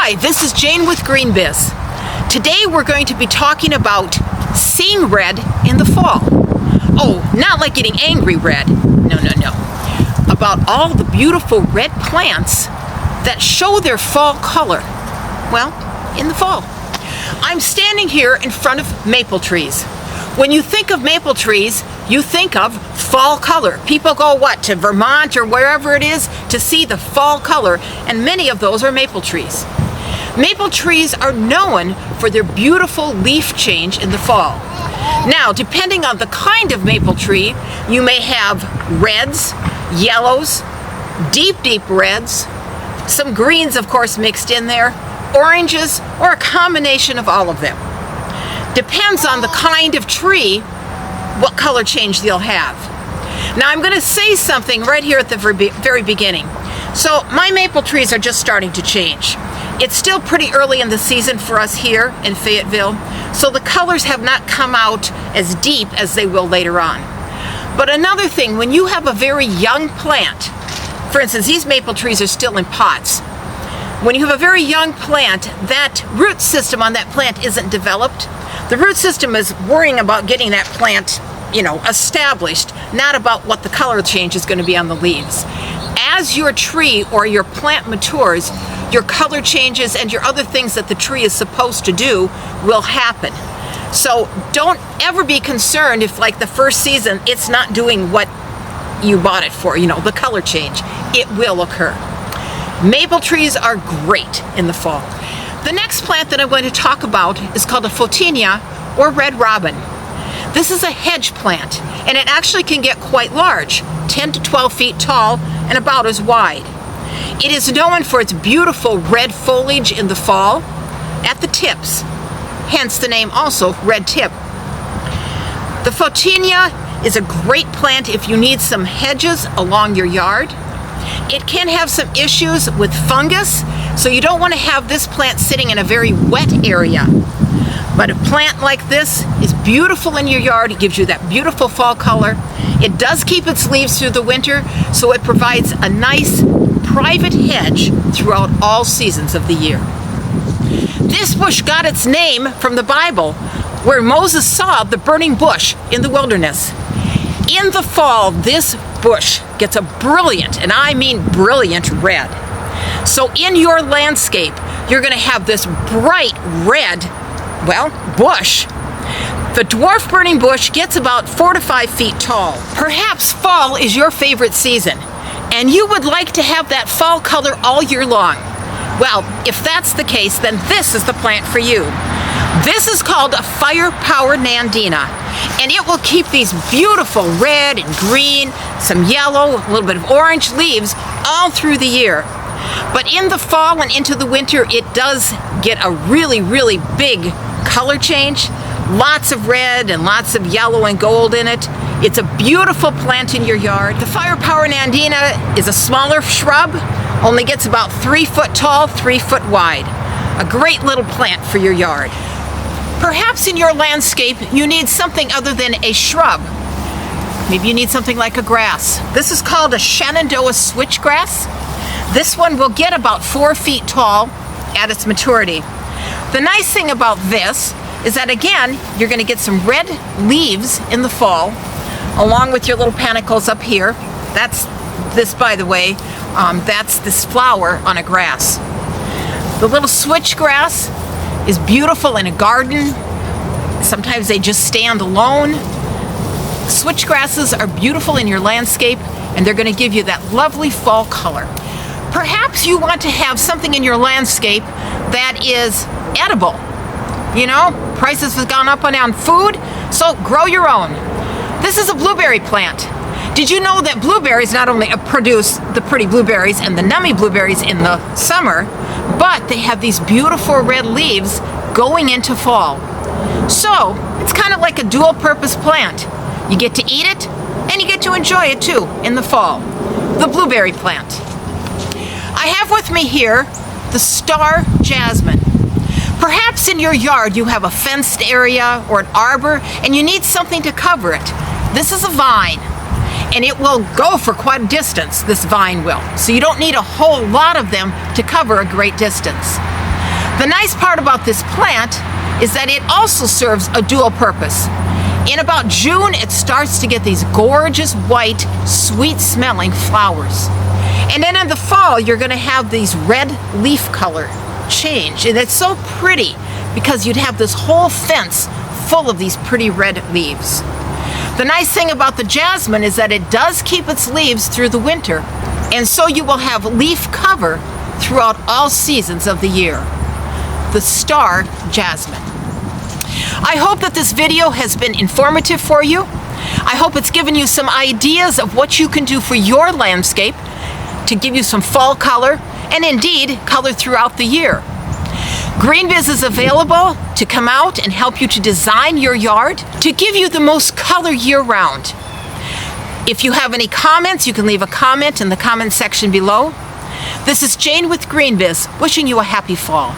Hi, this is Jane with Green Biz. Today we're going to be talking about seeing red in the fall. Oh, not like getting angry red. No. About all the beautiful red plants that show their fall color. Well, in the fall. I'm standing here in front of maple trees. When you think of maple trees, you think of fall color. People go, to Vermont or wherever it is to see the fall color, and many of those are maple trees. Maple trees are known for their beautiful leaf change in the fall. Now, depending on the kind of maple tree, you may have reds, yellows, deep reds, some greens, of course, mixed in there, oranges, or a combination of all of them. Depends on the kind of tree, what color change they'll have. Now, I'm going to say something right here at the very beginning. So, my maple trees are just starting to change. It's still pretty early in the season for us here in Fayetteville, so the colors have not come out as deep as they will later on. But another thing, when you have a very young plant, for instance, these maple trees are still in pots. When you have a very young plant, that root system on that plant isn't developed. The root system is worrying about getting that plant, established, not about what the color change is going to be on the leaves. As your tree or your plant matures, your color changes and your other things that the tree is supposed to do will happen. So don't ever be concerned if, like the first season, it's not doing what you bought it for, the color change. It will occur. Maple trees are great in the fall. The next plant that I'm going to talk about is called a Photinia or Red Robin. This is a hedge plant, and it actually can get quite large, 10 to 12 feet tall and about as wide. It is known for its beautiful red foliage in the fall at the tips, hence the name also red tip. The Photinia is a great plant if you need some hedges along your yard. It can have some issues with fungus, so you don't want to have this plant sitting in a very wet area. But a plant like this is beautiful in your yard. It gives you that beautiful fall color. It does keep its leaves through the winter, so it provides a nice private hedge throughout all seasons of the year. This bush got its name from the Bible, where Moses saw the burning bush in the wilderness. In the fall, this bush gets a brilliant, and I mean brilliant, red. So in your landscape, you're going to have this bright red, bush. The dwarf burning bush gets about 4 to 5 feet tall. Perhaps fall is your favorite season, and you would like to have that fall color all year long. Well, if that's the case, then this is the plant for you. This is called a fire-powered Nandina, and it will keep these beautiful red and green, some yellow, a little bit of orange leaves all through the year. But in the fall and into the winter, it does get a really big color change. Lots of red and lots of yellow and gold in it. It's a beautiful plant in your yard. The fire-powered Nandina is a smaller shrub, only gets about 3 foot tall, 3 foot wide. A great little plant for your yard. Perhaps in your landscape, you need something other than a shrub. Maybe you need something like a grass. This is called a Shenandoah Switchgrass. This one will get about 4 feet tall at its maturity. The nice thing about this is that, again, you're going to get some red leaves in the fall, along with your little panicles up here. That's this, by the way, that's this flower on a grass. The little switchgrass is beautiful in a garden. Sometimes they just stand alone. Switchgrasses are beautiful in your landscape, and they're going to give you that lovely fall color. Perhaps you want to have something in your landscape that is edible. Prices have gone up on food, so grow your own. This is a blueberry plant. Did you know that blueberries not only produce the pretty blueberries and the nummy blueberries in the summer, but they have these beautiful red leaves going into fall. So, it's kind of like a dual-purpose plant. You get to eat it, and you get to enjoy it too in the fall. The blueberry plant. I have with me here the star jasmine. Perhaps in your yard you have a fenced area or an arbor and you need something to cover it. This is a vine, and it will go for quite a distance, this vine will. So you don't need a whole lot of them to cover a great distance. The nice part about this plant is that it also serves a dual purpose. In about June, it starts to get these gorgeous white, sweet-smelling flowers. And then in the fall, you're going to have these red leaf color change. And it's so pretty because you'd have this whole fence full of these pretty red leaves. The nice thing about the jasmine is that it does keep its leaves through the winter, and so you will have leaf cover throughout all seasons of the year. The star jasmine. I hope that this video has been informative for you. I hope it's given you some ideas of what you can do for your landscape to give you some fall color, and indeed color throughout the year. GreenBiz is available to come out and help you to design your yard to give you the most color year-round. If you have any comments, you can leave a comment in the comment section below. This is Jane with GreenBiz, wishing you a happy fall.